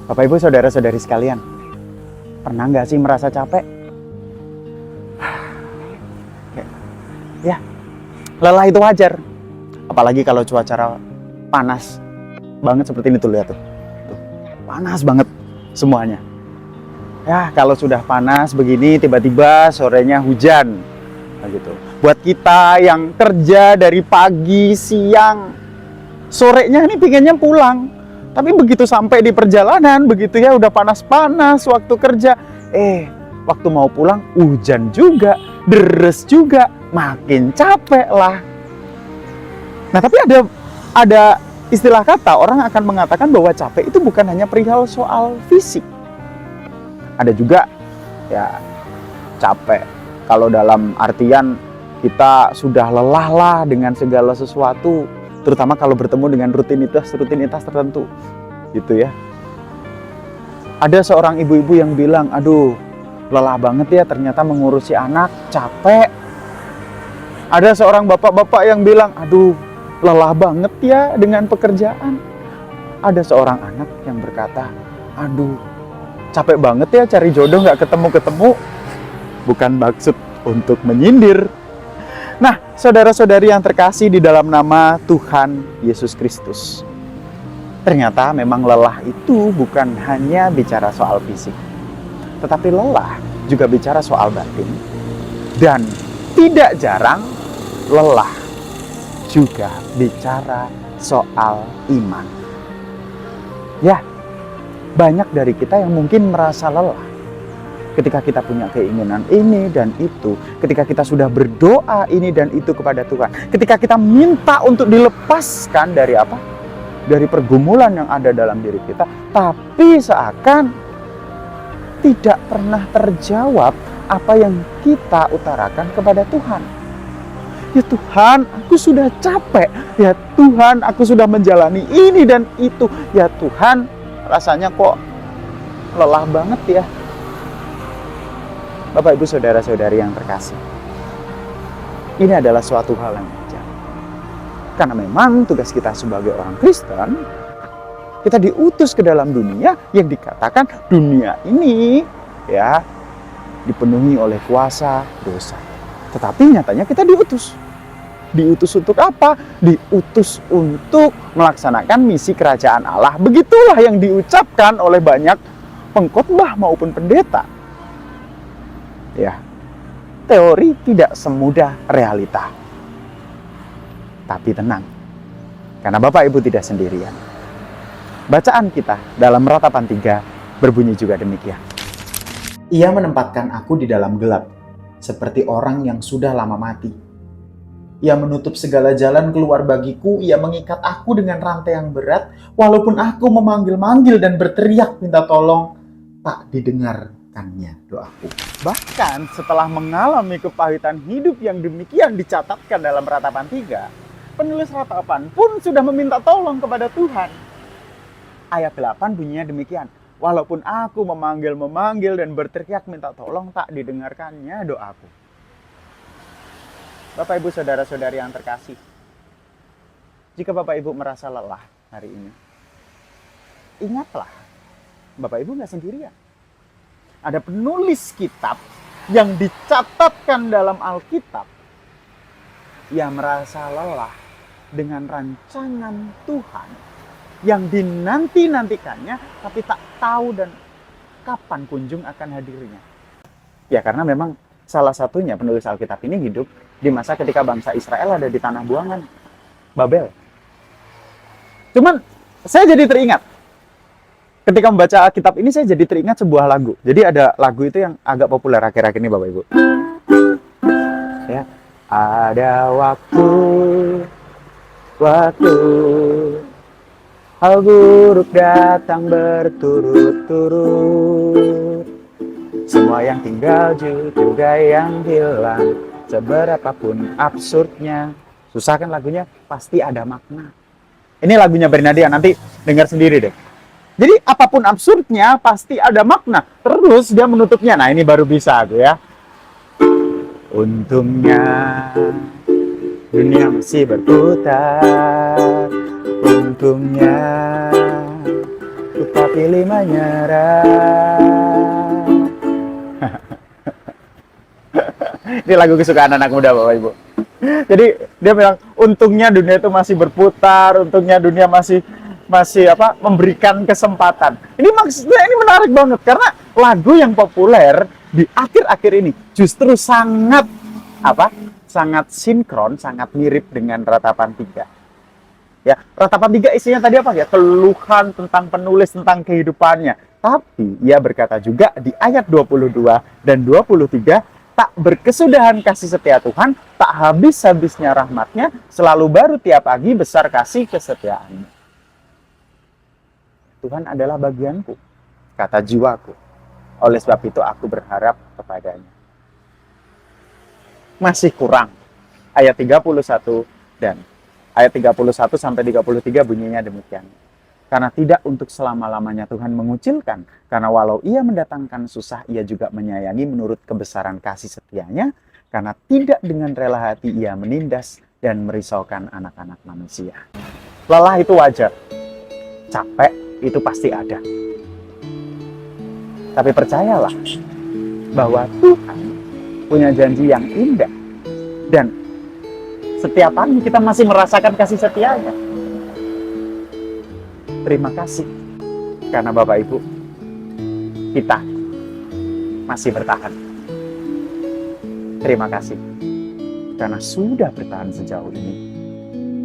Bapak Ibu saudara-saudari sekalian, pernah nggak sih merasa capek? Ya, lelah itu wajar. Apalagi kalau cuaca panas banget seperti ini tuh, lihat tuh. Panas banget semuanya. Ya, kalau sudah panas begini tiba-tiba sorenya hujan. Nah, gitu. Buat kita yang kerja dari pagi, siang, sorenya ini pengennya pulang. Tapi begitu sampai di perjalanan, begitu ya udah panas-panas waktu kerja. Waktu mau pulang hujan juga, deres juga, makin capek lah. Nah, tapi ada istilah kata, orang akan mengatakan bahwa capek itu bukan hanya perihal soal fisik. Ada juga ya capek kalau dalam artian kita sudah lelah lah dengan segala sesuatu, terutama kalau bertemu dengan rutinitas tertentu gitu ya. Ada seorang ibu-ibu yang bilang, aduh lelah banget ya ternyata mengurusi anak, capek. Ada seorang bapak-bapak yang bilang, aduh lelah banget ya dengan pekerjaan. Ada seorang anak yang berkata, aduh capek banget ya cari jodoh gak ketemu-ketemu. Bukan maksud untuk menyindir. Nah, saudara-saudari yang terkasih di dalam nama Tuhan Yesus Kristus, ternyata memang lelah itu bukan hanya bicara soal fisik, tetapi lelah juga bicara soal batin. Dan tidak jarang lelah juga bicara soal iman. Ya, banyak dari kita yang mungkin merasa lelah ketika kita punya keinginan ini dan itu, ketika kita sudah berdoa ini dan itu kepada Tuhan, ketika kita minta untuk dilepaskan dari apa? Dari pergumulan yang ada dalam diri kita, tapi seakan tidak pernah terjawab apa yang kita utarakan kepada Tuhan. Ya Tuhan, aku sudah capek. Ya Tuhan, aku sudah menjalani ini dan itu. Ya Tuhan, rasanya kok lelah banget ya. Bapak Ibu saudara-saudari yang terkasih, ini adalah suatu hal yang wajar. Karena memang tugas kita sebagai orang Kristen, kita diutus ke dalam dunia yang dikatakan dunia ini ya dipenuhi oleh kuasa dosa. Tetapi nyatanya kita diutus. Diutus untuk apa? Diutus untuk melaksanakan misi kerajaan Allah. Begitulah yang diucapkan oleh banyak pengkhotbah maupun pendeta. Ya, teori tidak semudah realita. Tapi tenang, karena Bapak Ibu tidak sendirian. Bacaan kita dalam Ratapan 3 berbunyi juga demikian. Ia menempatkan aku di dalam gelap, seperti orang yang sudah lama mati. Ia menutup segala jalan keluar bagiku, ia mengikat aku dengan rantai yang berat, walaupun aku memanggil-manggil dan berteriak minta tolong, tak didengarkannya doaku. Bahkan setelah mengalami kepahitan hidup yang demikian dicatatkan dalam Ratapan 3, penulis Ratapan pun sudah meminta tolong kepada Tuhan. Ayat 8 bunyinya demikian. Walaupun aku memanggil dan berteriak minta tolong, tak didengarkannya doaku. Bapak Ibu saudara-saudari yang terkasih, jika Bapak Ibu merasa lelah hari ini, ingatlah, Bapak Ibu gak sendirian. Ada penulis kitab yang dicatatkan dalam Alkitab. Ia merasa lelah dengan rancangan Tuhan yang dinanti-nantikannya, tapi tak tahu dan kapan kunjung akan hadirnya. Ya karena memang salah satunya penulis Alkitab ini hidup di masa ketika bangsa Israel ada di tanah buangan Babel. Cuman saya jadi teringat, ketika membaca Alkitab ini saya jadi teringat sebuah lagu. Jadi ada lagu itu yang agak populer akhir-akhir ini Bapak Ibu. Ya, ada waktu hal buruk datang berturut-turut. Semua yang tinggal juga yang hilang, seberapapun absurdnya. Susah kan lagunya? Pasti ada makna. Ini lagunya Bernadia, nanti dengar sendiri deh. Jadi apapun absurdnya pasti ada makna. Terus dia menutupnya. Nah ini baru bisa tuh ya. Untungnya dunia masih berputar. Untungnya ku tak pilih menyerah. Ini lagu kesukaan anak muda, Bapak Ibu. Jadi dia bilang, untungnya dunia itu masih berputar, untungnya dunia masih memberikan kesempatan. Ini maksudnya ini menarik banget karena lagu yang populer di akhir-akhir ini justru sangat sangat sinkron, sangat mirip dengan Ratapan 3. Ya, Ratapan 3 isinya tadi apa ya? Keluhan tentang penulis, tentang kehidupannya. Tapi ia berkata juga di ayat 22 dan 23, tak berkesudahan kasih setia Tuhan, tak habis-habisnya rahmatnya, selalu baru tiap pagi, besar kasih kesetiaannya. Tuhan adalah bagianku, kata jiwaku. Oleh sebab itu aku berharap kepadanya. Masih kurang. Ayat 31 dan ayat 31 sampai 33 bunyinya demikian. Karena tidak untuk selama-lamanya Tuhan mengucilkan. Karena walau ia mendatangkan susah, ia juga menyayangi menurut kebesaran kasih setianya. Karena tidak dengan rela hati ia menindas dan merisaukan anak-anak manusia. Lelah itu wajar. Capek itu pasti ada. Tapi percayalah bahwa Tuhan punya janji yang indah. Dan setiap hari kita masih merasakan kasih setianya. Terima kasih. Karena Bapak Ibu, kita masih bertahan. Terima kasih. Karena sudah bertahan sejauh ini.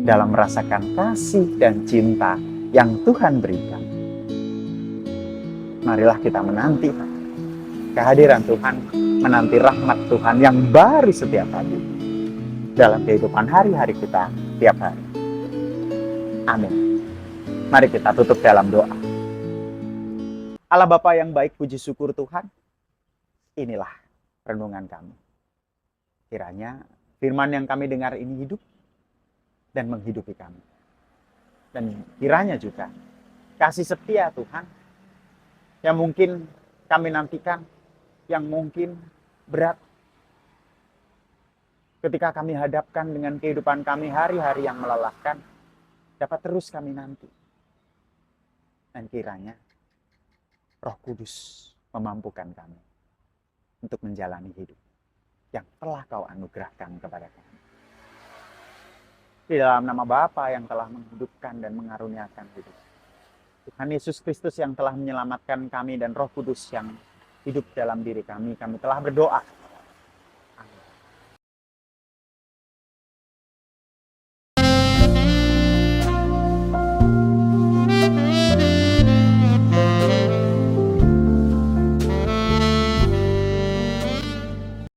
Dalam merasakan kasih dan cinta yang Tuhan berikan. Marilah kita menanti kehadiran Tuhan, menanti rahmat Tuhan yang baru setiap hari dalam kehidupan hari-hari kita tiap hari. Amin. Mari kita tutup dalam doa. Allah Bapa yang baik, puji syukur Tuhan. Inilah renungan kami. Kiranya firman yang kami dengar ini hidup dan menghidupi kami. Dan kiranya juga kasih setia Tuhan yang mungkin kami nantikan, yang mungkin berat ketika kami hadapkan dengan kehidupan kami hari-hari yang melelahkan, dapat terus kami nanti. Dan kiranya Roh Kudus memampukan kami untuk menjalani hidup yang telah Kau anugerahkan kepada kami. Di dalam nama Bapa yang telah menghidupkan dan mengaruniakan hidup, Tuhan Yesus Kristus yang telah menyelamatkan kami, dan Roh Kudus yang hidup dalam diri kami, kami telah berdoa